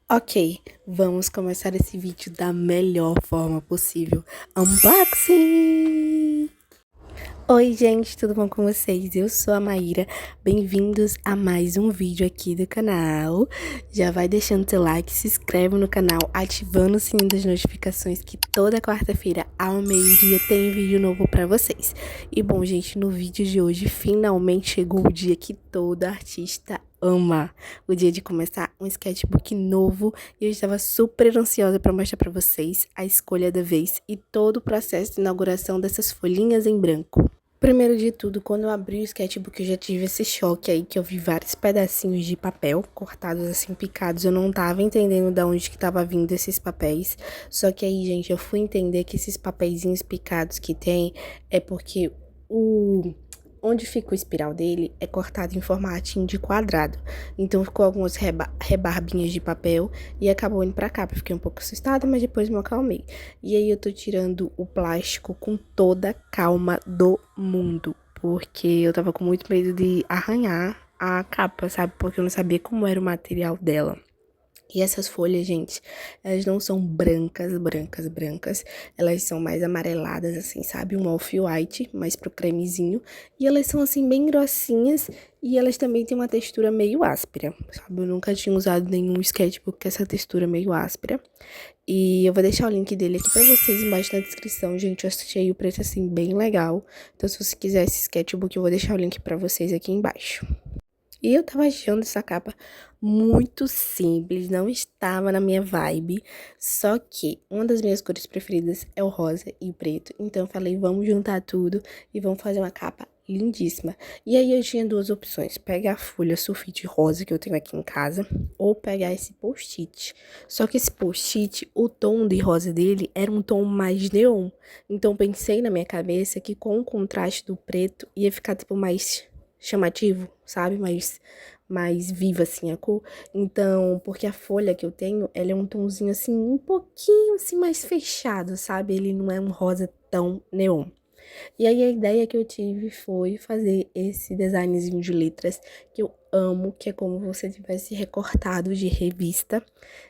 Ok, vamos começar esse vídeo da melhor forma possível. Unboxing! Oi, gente, tudo bom com vocês? Eu sou a Maíra. Bem-vindos a mais um vídeo aqui do canal. Já vai deixando seu like, se inscreve no canal, ativando o sininho das notificações que toda quarta-feira ao meio-dia tem vídeo novo pra vocês. E bom, gente, no vídeo de hoje finalmente chegou o dia que toda artista ama, o dia de começar um sketchbook novo, e eu estava super ansiosa para mostrar para vocês a escolha da vez e todo o processo de inauguração dessas folhinhas em branco. Primeiro de tudo, quando eu abri o sketchbook, eu já tive esse choque aí, que eu vi vários pedacinhos de papel cortados assim, picados. Eu não tava entendendo de onde que tava vindo esses papéis. Só que aí, gente, eu fui entender que esses papeizinhos picados que tem é porque onde fica o espiral dele é cortado em formatinho de quadrado. Então ficou algumas rebarbinhas de papel e acabou indo pra cá. Eu fiquei um pouco assustada, mas depois me acalmei. E aí eu tô tirando o plástico com toda a calma do mundo, porque eu tava com muito medo de arranhar a capa, sabe? Porque eu não sabia como era o material dela. E essas folhas, gente, elas não são brancas, brancas, brancas. Elas são mais amareladas, assim, sabe? Um off-white, mais pro cremezinho. E elas são, assim, bem grossinhas. E elas também têm uma textura meio áspera, sabe? Eu nunca tinha usado nenhum sketchbook com essa textura meio áspera. E eu vou deixar o link dele aqui pra vocês embaixo na descrição, gente. Eu achei o preço, assim, bem legal. Então, se você quiser esse sketchbook, eu vou deixar o link pra vocês aqui embaixo. E eu tava achando essa capa muito simples, não estava na minha vibe. Só que uma das minhas cores preferidas é o rosa e o preto. Então eu falei, vamos juntar tudo e vamos fazer uma capa lindíssima. E aí eu tinha duas opções: pegar a folha sulfite rosa que eu tenho aqui em casa, ou pegar esse post-it. Só que esse post-it, o tom de rosa dele era um tom mais neon. Então pensei na minha cabeça que com o contraste do preto ia ficar tipo mais chamativo, sabe? Mais viva, assim, a cor. Então, porque a folha que eu tenho, ela é um tomzinho, assim, um pouquinho, assim, mais fechado, sabe? Ele não é um rosa tão neon. E aí, a ideia que eu tive foi fazer esse designzinho de letras que eu amo, que é como se tivesse recortado de revista.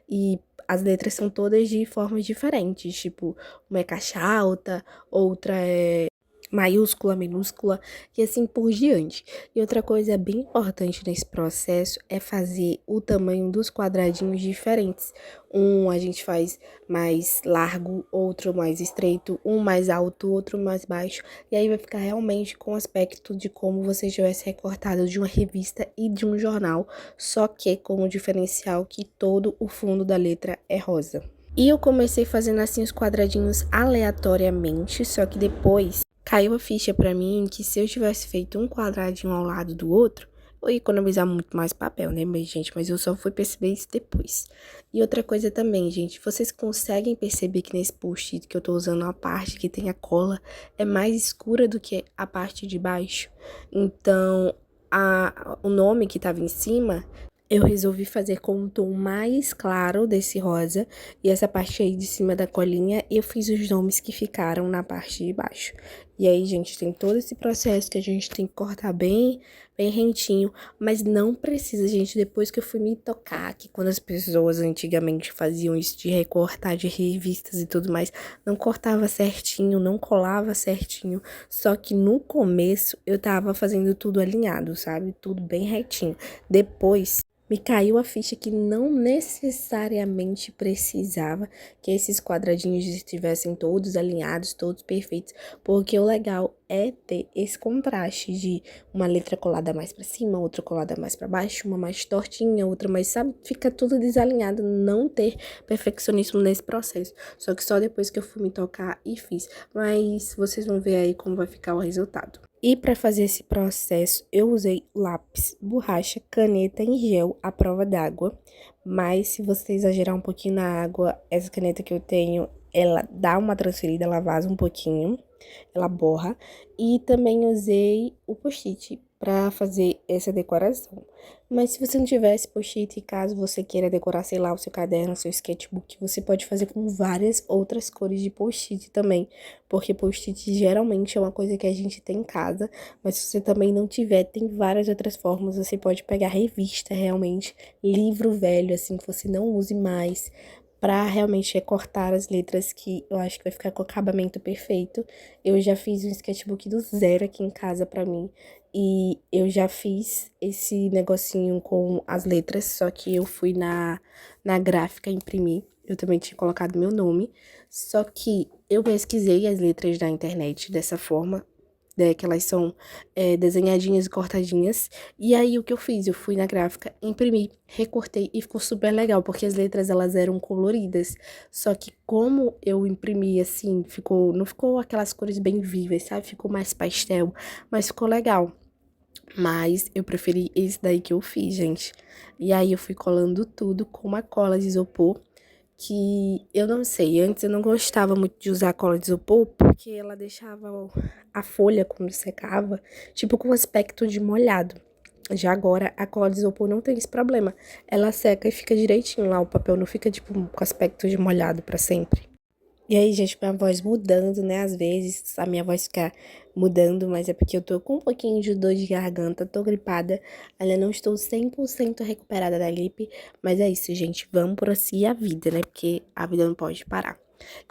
E as letras são todas de formas diferentes, tipo, uma é caixa alta, outra é maiúscula, minúscula e assim por diante. E outra coisa bem importante nesse processo é fazer o tamanho dos quadradinhos diferentes. Um a gente faz mais largo, outro mais estreito, um mais alto, outro mais baixo. E aí vai ficar realmente com o aspecto de como você tivesse recortado de uma revista e de um jornal, só que com o diferencial que todo o fundo da letra é rosa. E eu comecei fazendo assim os quadradinhos aleatoriamente, só que depois caiu a ficha pra mim que se eu tivesse feito um quadradinho ao lado do outro, eu ia economizar muito mais papel, né, gente? Mas eu só fui perceber isso depois. E outra coisa também, gente, vocês conseguem perceber que nesse post-it que eu tô usando, a parte que tem a cola é mais escura do que a parte de baixo. Então, o nome que tava em cima eu resolvi fazer com um tom mais claro desse rosa. E essa parte aí de cima da colinha, eu fiz os nomes que ficaram na parte de baixo. E aí, gente, tem todo esse processo que a gente tem que cortar bem, bem rentinho. Mas não precisa, gente, depois que eu fui me tocar, que quando as pessoas antigamente faziam isso de recortar de revistas e tudo mais, não cortava certinho, não colava certinho. Só que no começo, eu tava fazendo tudo alinhado, sabe? Tudo bem retinho. Depois me caiu a ficha que não necessariamente precisava que esses quadradinhos estivessem todos alinhados, todos perfeitos, porque o legal é ter esse contraste de uma letra colada mais pra cima, outra colada mais pra baixo, uma mais tortinha, outra mais, sabe? Fica tudo desalinhado, não ter perfeccionismo nesse processo. Só que só depois que eu fui me tocar e fiz. Mas vocês vão ver aí como vai ficar o resultado. E para fazer esse processo, eu usei lápis, borracha, caneta em gel à prova d'água. Mas se você exagerar um pouquinho na água, essa caneta que eu tenho, ela dá uma transferida, ela vaza um pouquinho, ela borra. E também usei o post-it para fazer essa decoração. Mas se você não tivesse post-it, caso você queira decorar, sei lá, o seu caderno, o seu sketchbook, você pode fazer com várias outras cores de post-it também, porque post-it geralmente é uma coisa que a gente tem em casa, mas se você também não tiver, tem várias outras formas. Você pode pegar revista, realmente, livro velho, assim, que você não use mais, para realmente recortar as letras, que eu acho que vai ficar com o acabamento perfeito. Eu já fiz um sketchbook do zero aqui em casa pra mim, e eu já fiz esse negocinho com as letras, só que eu fui na gráfica imprimir. Eu também tinha colocado meu nome, só que eu pesquisei as letras da internet dessa forma, né, que elas são desenhadinhas e cortadinhas. E aí, o que eu fiz? Eu fui na gráfica, imprimi, recortei e ficou super legal, porque as letras, elas eram coloridas. Só que como eu imprimi, assim, não ficou aquelas cores bem vivas, sabe? Ficou mais pastel, mas ficou legal. Mas eu preferi esse daí que eu fiz, gente. E aí, eu fui colando tudo com uma cola de isopor, que eu não sei, antes eu não gostava muito de usar cola de isopor, porque ela deixava a folha, quando secava, tipo com aspecto de molhado. Já agora, a cola de isopor não tem esse problema. Ela seca e fica direitinho lá, o papel não fica, tipo, com aspecto de molhado pra sempre. E aí, gente, minha voz mudando, né? Às vezes a minha voz fica mudando, mas é porque eu tô com um pouquinho de dor de garganta, tô gripada. Ainda não estou 100% recuperada da gripe, mas é isso, gente. Vamos prosseguir a vida, né? Porque a vida não pode parar.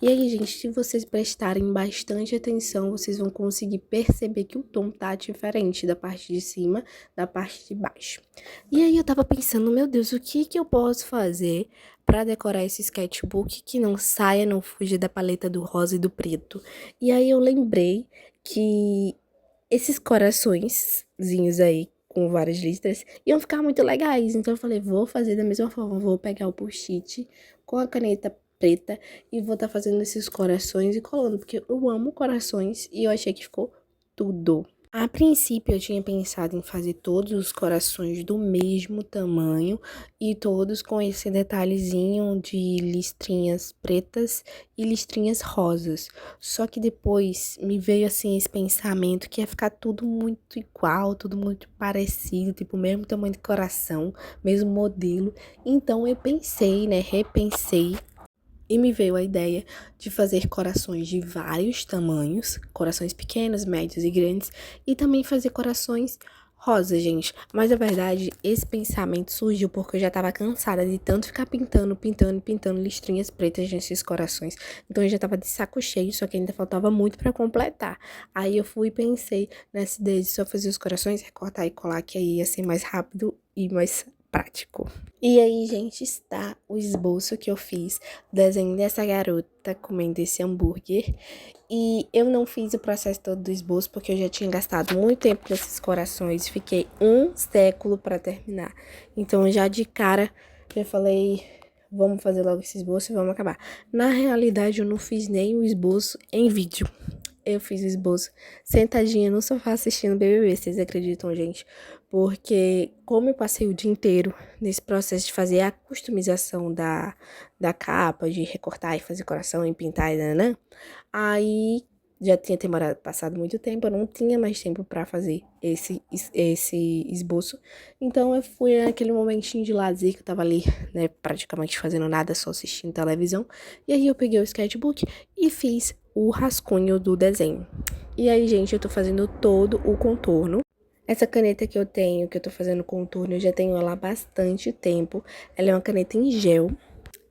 E aí, gente, se vocês prestarem bastante atenção, vocês vão conseguir perceber que o tom tá diferente da parte de cima, da parte de baixo. E aí eu tava pensando, meu Deus, o que que eu posso fazer pra decorar esse sketchbook que não saia, não fuja da paleta do rosa e do preto? E aí eu lembrei que esses coraçõezinhos aí, com várias listras, iam ficar muito legais. Então eu falei, vou fazer da mesma forma, vou pegar o post-it com a caneta preta e vou estar fazendo esses corações e colando, porque eu amo corações e eu achei que ficou tudo. A princípio, eu tinha pensado em fazer todos os corações do mesmo tamanho e todos com esse detalhezinho de listrinhas pretas e listrinhas rosas. Só que depois me veio assim esse pensamento que ia ficar tudo muito igual, tudo muito parecido, tipo, mesmo tamanho de coração, mesmo modelo. Então eu pensei, né, repensei. E me veio a ideia de fazer corações de vários tamanhos, corações pequenos, médios e grandes, e também fazer corações rosa, gente. Mas a verdade, esse pensamento surgiu porque eu já tava cansada de tanto ficar pintando listrinhas pretas nesses corações. Então eu já tava de saco cheio, só que ainda faltava muito pra completar. Aí eu fui e pensei nessa ideia de só fazer os corações, recortar e colar, que aí ia ser mais rápido e mais prático. E aí, gente, está o esboço que eu fiz, o desenho dessa garota comendo esse hambúrguer. E eu não fiz o processo todo do esboço porque eu já tinha gastado muito tempo nesses corações. Fiquei um século para terminar. Então, já de cara, já falei, vamos fazer logo esse esboço e vamos acabar. Na realidade, eu não fiz nem o esboço em vídeo. Eu fiz o esboço sentadinha no sofá assistindo BBB, vocês acreditam, gente? Porque como eu passei o dia inteiro nesse processo de fazer a customização da capa, de recortar e fazer coração e pintar e nanã, aí já tinha passado muito tempo, eu não tinha mais tempo pra fazer esse esboço. Então eu fui naquele momentinho de lazer que eu tava ali, né, praticamente fazendo nada, só assistindo televisão. E aí eu peguei o sketchbook e fiz o rascunho do desenho. E aí, gente, eu tô fazendo todo o contorno. Essa caneta que eu tenho, que eu tô fazendo contorno, eu já tenho ela há bastante tempo. Ela é uma caneta em gel.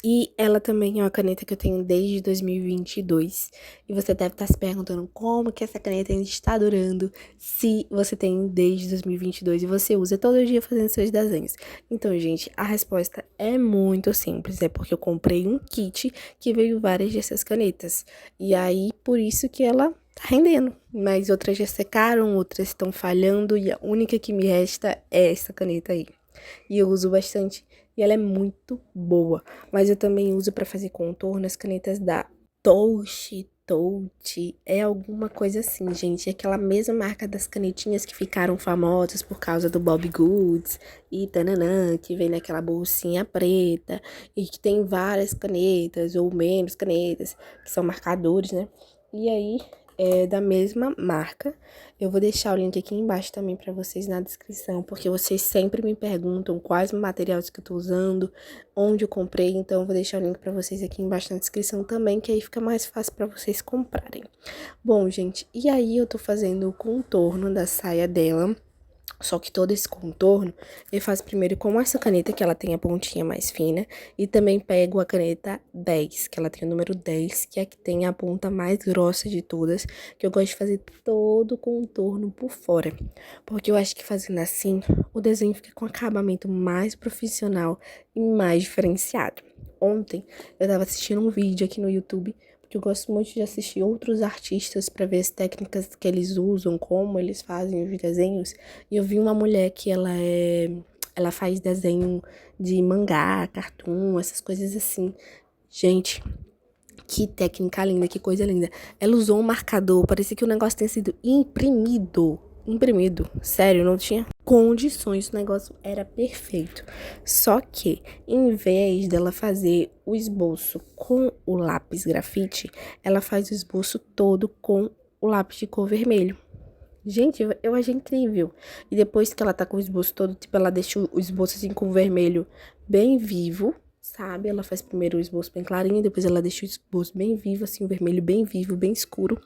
E ela também é uma caneta que eu tenho desde 2022. E você deve estar se perguntando como que essa caneta ainda está durando se você tem desde 2022 e você usa todo dia fazendo seus desenhos. Então, gente, a resposta é muito simples. É porque eu comprei um kit que veio várias dessas canetas. E aí, por isso que ela tá rendendo. Mas outras já secaram, outras estão falhando. E a única que me resta é essa caneta aí. E eu uso bastante. E ela é muito boa. Mas eu também uso pra fazer contorno as canetas da Touch. É alguma coisa assim, gente. É aquela mesma marca das canetinhas que ficaram famosas por causa do Bob Goods e tananã, que vem naquela bolsinha preta e que tem várias canetas ou menos canetas, que são marcadores, né? E aí é da mesma marca. Eu vou deixar o link aqui embaixo também pra vocês na descrição, porque vocês sempre me perguntam quais materiais que eu tô usando, onde eu comprei, então eu vou deixar o link pra vocês aqui embaixo na descrição também, que aí fica mais fácil pra vocês comprarem. Bom, gente, e aí eu tô fazendo o contorno da saia dela. Só que todo esse contorno eu faço primeiro com essa caneta, que ela tem a pontinha mais fina. E também pego a caneta 10, que ela tem o número 10, que é a que tem a ponta mais grossa de todas. Que eu gosto de fazer todo o contorno por fora. Porque eu acho que fazendo assim, o desenho fica com acabamento mais profissional e mais diferenciado. Ontem eu tava assistindo um vídeo aqui no YouTube, porque eu gosto muito de assistir outros artistas para ver as técnicas que eles usam, como eles fazem os desenhos. E eu vi uma mulher que ela faz desenho de mangá, cartoon, essas coisas assim. Gente, que técnica linda, que coisa linda. Ela usou um marcador, parecia que o negócio tinha sido imprimido. Imprimido. Sério, não tinha condições, o negócio era perfeito. Só que, em vez dela fazer o esboço com o lápis grafite, ela faz o esboço todo com o lápis de cor vermelho. Gente, eu achei incrível. E depois que ela tá com o esboço todo, tipo, ela deixa o esboço assim com o vermelho bem vivo, sabe? Ela faz primeiro o esboço bem clarinho, depois ela deixa o esboço bem vivo, assim, o vermelho bem vivo, bem escuro.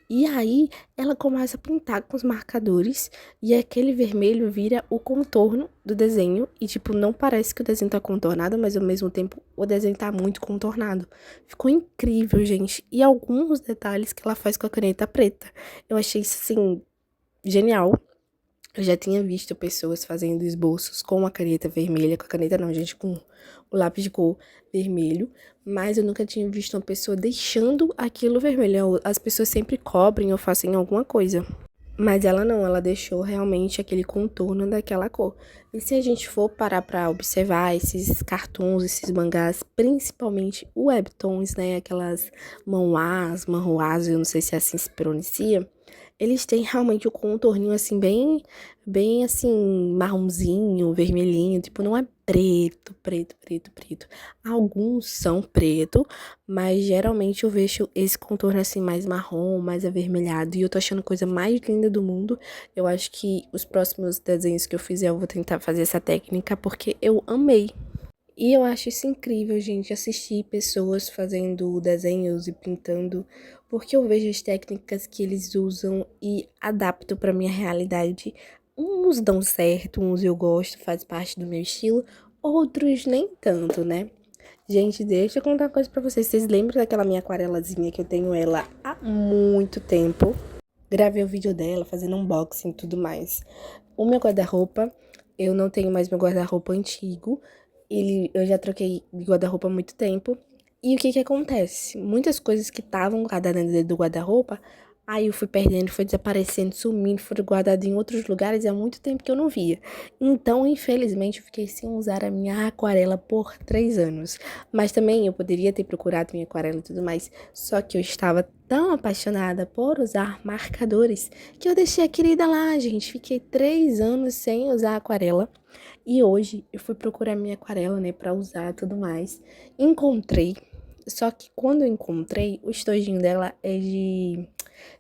E aí ela começa a pintar com os marcadores e aquele vermelho vira o contorno do desenho. E, tipo, não parece que o desenho tá contornado, mas ao mesmo tempo o desenho tá muito contornado. Ficou incrível, gente. E alguns detalhes que ela faz com a caneta preta. Eu achei isso, assim, genial. Eu já tinha visto pessoas fazendo esboços com a caneta vermelha, com a caneta não, gente, com o lápis de cor vermelho, mas eu nunca tinha visto uma pessoa deixando aquilo vermelho. As pessoas sempre cobrem ou fazem alguma coisa. Mas ela não, ela deixou realmente aquele contorno daquela cor. E se a gente for parar pra observar esses cartoons, esses mangás, principalmente o webtoons, né, aquelas manhwas, eu não sei se é assim se pronuncia, eles têm realmente o contorninho assim bem assim marronzinho, vermelhinho, tipo não é preto. Alguns são preto, mas geralmente eu vejo esse contorno assim mais marrom, mais avermelhado, e eu tô achando a coisa mais linda do mundo. Eu acho que os próximos desenhos que eu fizer eu vou tentar fazer essa técnica porque eu amei. E eu acho isso incrível, gente, assistir pessoas fazendo desenhos e pintando, porque eu vejo as técnicas que eles usam e adapto para minha realidade. Uns dão certo, uns eu gosto, faz parte do meu estilo, outros nem tanto, né? Gente, deixa eu contar uma coisa pra vocês. Vocês lembram daquela minha aquarelazinha que eu tenho ela há muito tempo? Gravei o vídeo dela, fazendo unboxing e tudo mais. O meu guarda-roupa, eu não tenho mais meu guarda-roupa antigo. Eu já troquei de guarda-roupa há muito tempo. E o que que acontece? Muitas coisas que estavam guardadas dentro do guarda-roupa, aí eu fui perdendo, foi desaparecendo, sumindo, foram guardadas em outros lugares e há muito tempo que eu não via. Então, infelizmente, eu fiquei sem usar a minha aquarela por 3 anos. Mas também eu poderia ter procurado minha aquarela e tudo mais, só que eu estava tão apaixonada por usar marcadores que eu deixei a querida lá, gente. Fiquei 3 anos sem usar a aquarela. E hoje eu fui procurar minha aquarela, né, pra usar e tudo mais. Encontrei, só que quando eu encontrei, o estojinho dela é de,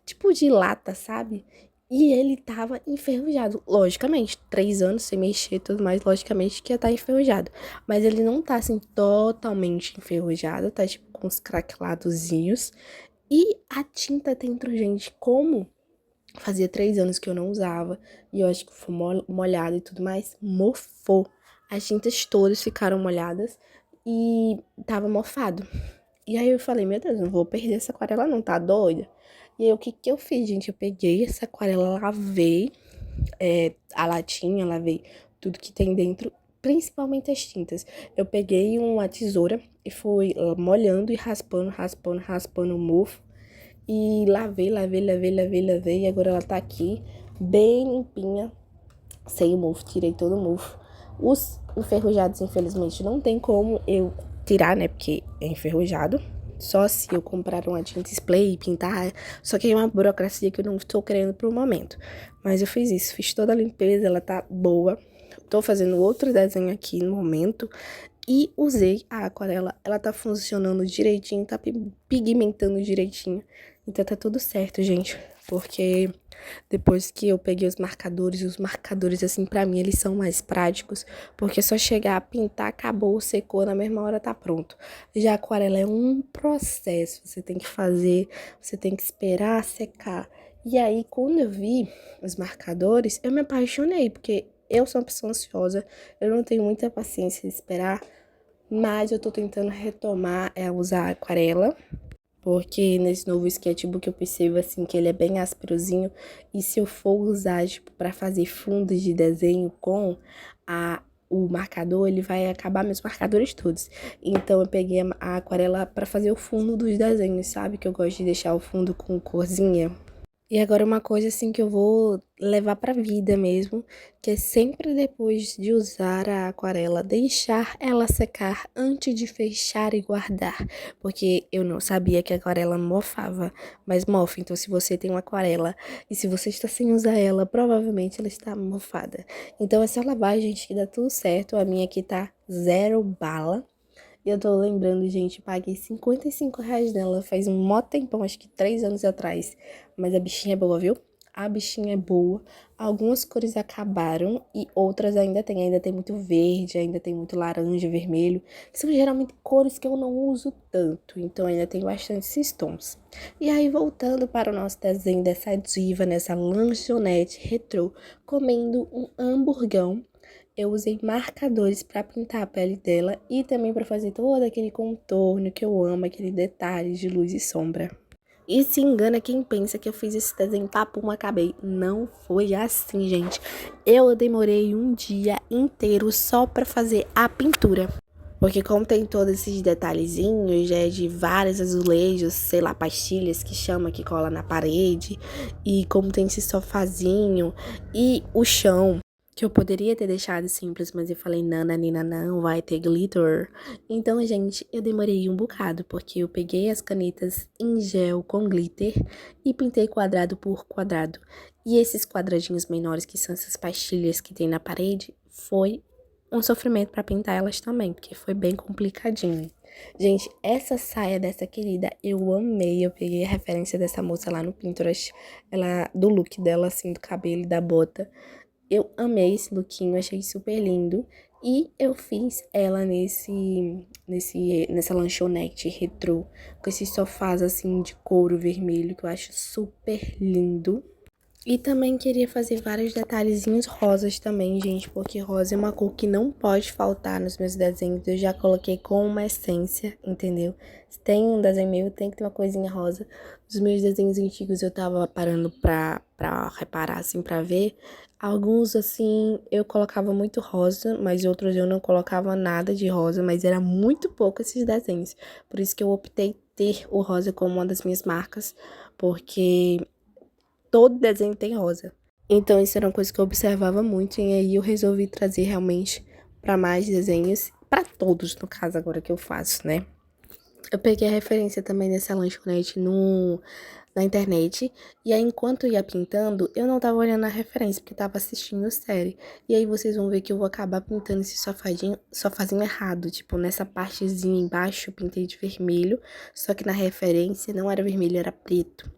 tipo de lata, sabe? E ele tava enferrujado. Logicamente, 3 anos sem mexer e tudo mais, logicamente que ia estar enferrujado. Mas ele não tá, assim, totalmente enferrujado, tá, tipo, com uns craqueladozinhos. E a tinta dentro, gente, como fazia 3 anos que eu não usava, e eu acho que foi molhado e tudo mais, mofou. As tintas todas ficaram molhadas e tava mofado. E aí eu falei, meu Deus, não vou perder essa aquarela não, tá doida? E aí o que que eu fiz, gente? Eu peguei essa aquarela, lavei a latinha, lavei tudo que tem dentro, principalmente as tintas. Eu peguei uma tesoura e fui molhando e raspando o mofo. E lavei, e agora ela tá aqui, bem limpinha, sem o mofo, tirei todo o mofo. Os enferrujados, infelizmente, não tem como eu tirar, né, porque é enferrujado. Só se eu comprar uma tinta spray e pintar, só que é uma burocracia que eu não estou querendo pro momento. Mas eu fiz isso, fiz toda a limpeza, ela tá boa. Tô fazendo outro desenho aqui no momento, E usei a aquarela, ela tá funcionando direitinho, tá pigmentando direitinho. Então tá tudo certo, gente. Porque depois que eu peguei os marcadores, assim, pra mim, eles são mais práticos. Porque é só chegar, pintar, acabou, secou, na mesma hora tá pronto. Já a aquarela é um processo, você tem que fazer, você tem que esperar secar. E aí, quando eu vi os marcadores, eu me apaixonei, porque eu sou uma pessoa ansiosa, eu não tenho muita paciência de esperar, mas eu tô tentando retomar, usar a aquarela, porque nesse novo sketchbook eu percebo, assim, que ele é bem ásperozinho, e se eu for usar, tipo, pra fazer fundos de desenho com o marcador, ele vai acabar meus marcadores todos. Então eu peguei a aquarela pra fazer o fundo dos desenhos, sabe? Que eu gosto de deixar o fundo com corzinha. E agora uma coisa assim que eu vou levar pra vida mesmo, que é sempre depois de usar a aquarela, deixar ela secar antes de fechar e guardar, porque eu não sabia que a aquarela mofava, mas mofa. Então se você tem uma aquarela e se você está sem usar ela, provavelmente ela está mofada. Então é só lavar, gente, que dá tudo certo. A minha aqui tá zero bala. E eu tô lembrando, gente, paguei R$ 55 nela faz um mó tempão, acho que 3 anos atrás. Mas a bichinha é boa, viu? A bichinha é boa. Algumas cores acabaram e outras ainda tem. Ainda tem muito verde, ainda tem muito laranja, vermelho. Que são geralmente cores que eu não uso tanto. Então ainda tem bastante esses tons. E aí, voltando para o nosso desenho dessa diva, nessa lanchonete retrô, comendo um hamburgão. Eu usei marcadores para pintar a pele dela e também para fazer todo aquele contorno que eu amo, aquele detalhe de luz e sombra. E se engana quem pensa que eu fiz esse desenho papum, acabei. Não foi assim, gente. Eu demorei um dia inteiro só para fazer a pintura. Porque como tem todos esses detalhezinhos, já é de vários azulejos, sei lá, pastilhas que chama, que cola na parede. E como tem esse sofazinho e o chão, que eu poderia ter deixado simples, mas eu falei, não, Nanina, não, vai ter glitter. Então, gente, eu demorei um bocado, porque eu peguei as canetas em gel com glitter e pintei quadrado por quadrado. E esses quadradinhos menores, que são essas pastilhas que tem na parede, foi um sofrimento pra pintar elas também, porque foi bem complicadinho. Gente, essa saia dessa querida, eu amei. Eu peguei a referência dessa moça lá no Pinterest, ela, do look dela, assim, do cabelo e da bota. Eu amei esse lookinho, achei super lindo. E eu fiz ela nessa lanchonete retrô, com esses sofás assim de couro vermelho, que eu acho super lindo. E também queria fazer vários detalhezinhos rosas também, gente, porque rosa é uma cor que não pode faltar nos meus desenhos. Eu já coloquei com uma essência, entendeu? Se tem um desenho meu, tem que ter uma coisinha rosa. Os meus desenhos antigos eu tava parando pra reparar, assim, pra ver. Alguns, assim, eu colocava muito rosa, mas outros eu não colocava nada de rosa, mas era muito pouco esses desenhos. Por isso que eu optei ter o rosa como uma das minhas marcas, porque todo desenho tem rosa. Então, isso era uma coisa que eu observava muito, e aí eu resolvi trazer realmente para mais desenhos, para todos, no caso, agora que eu faço, né? Eu peguei a referência também dessa lanchonete na internet, e aí enquanto eu ia pintando, eu não tava olhando a referência, porque tava assistindo série. E aí vocês vão ver que eu vou acabar pintando esse sofazinho errado, tipo, nessa partezinha embaixo eu pintei de vermelho, só que na referência não era vermelho, era preto.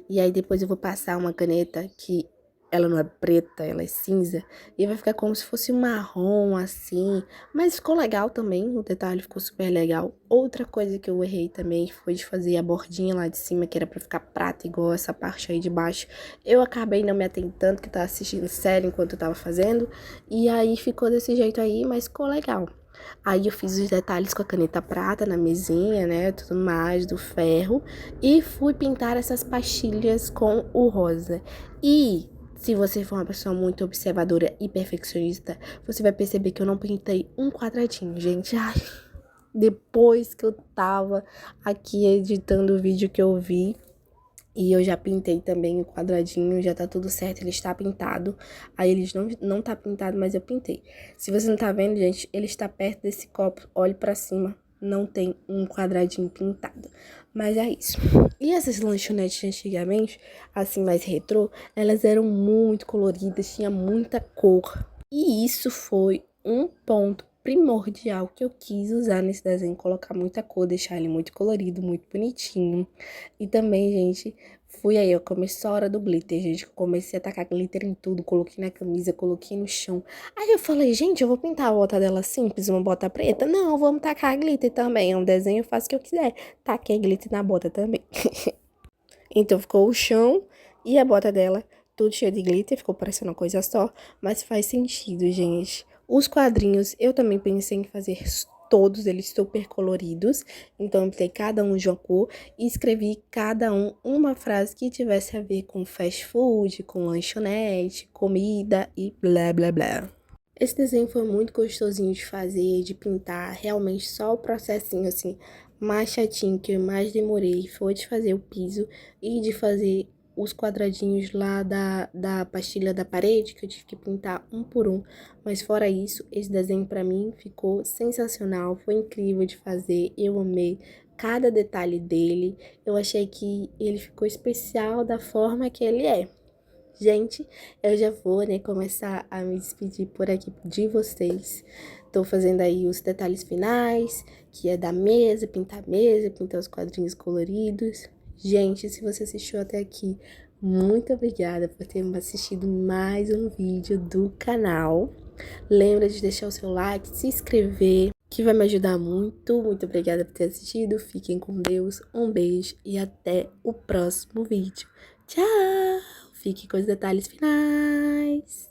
E aí depois eu vou passar uma caneta que ela não é preta, ela é cinza. E vai ficar como se fosse um marrom, assim. Mas ficou legal também, o detalhe ficou super legal. Outra coisa que eu errei também foi de fazer a bordinha lá de cima, que era pra ficar prata, igual essa parte aí de baixo. Eu acabei não me atentando, que eu tava assistindo série enquanto eu tava fazendo. E aí ficou desse jeito aí, mas ficou legal. Aí eu fiz os detalhes com a caneta prata na mesinha, né, tudo mais, do ferro. E fui pintar essas pastilhas com o rosa. E se você for uma pessoa muito observadora e perfeccionista, você vai perceber que eu não pintei um quadradinho, gente. Ai, depois que eu tava aqui editando o vídeo que eu vi, e eu já pintei também o quadradinho, já tá tudo certo, ele está pintado. Aí ele não tá pintado, mas eu pintei. Se você não tá vendo, gente, ele está perto desse copo, olhe pra cima, não tem um quadradinho pintado. Mas é isso. E essas lanchonetes antigamente, assim, mais retrô, elas eram muito coloridas, tinha muita cor. E isso foi um ponto primordial que eu quis usar nesse desenho, colocar muita cor, deixar ele muito colorido, muito bonitinho. E também, gente, fui aí, ó, começou a hora do glitter, gente. Comecei a tacar glitter em tudo, coloquei na camisa, coloquei no chão. Aí eu falei, gente, eu vou pintar a bota dela simples, uma bota preta? Não, vamos tacar glitter também, é um desenho, eu faço o que eu quiser. Taquei glitter na bota também. Então ficou o chão e a bota dela, tudo cheio de glitter, ficou parecendo uma coisa só, mas faz sentido, gente. Os quadrinhos, eu também pensei em fazer todos eles super coloridos, então eu pintei cada um de uma cor e escrevi cada um uma frase que tivesse a ver com fast food, com lanchonete, comida e blá blá blá. Esse desenho foi muito gostosinho de fazer, de pintar, realmente só o processinho assim mais chatinho que eu mais demorei foi de fazer o piso e de fazer os quadradinhos lá da pastilha da parede, que eu tive que pintar um por um. Mas fora isso, esse desenho pra mim ficou sensacional, foi incrível de fazer, eu amei cada detalhe dele, eu achei que ele ficou especial da forma que ele é. Gente, eu já vou, né, começar a me despedir por aqui de vocês. Tô fazendo aí os detalhes finais, que é da mesa, pintar os quadrinhos coloridos. Gente, se você assistiu até aqui, muito obrigada por ter assistido mais um vídeo do canal. Lembra de deixar o seu like, se inscrever, que vai me ajudar muito. Muito obrigada por ter assistido. Fiquem com Deus, um beijo e até o próximo vídeo. Tchau! Fique com os detalhes finais.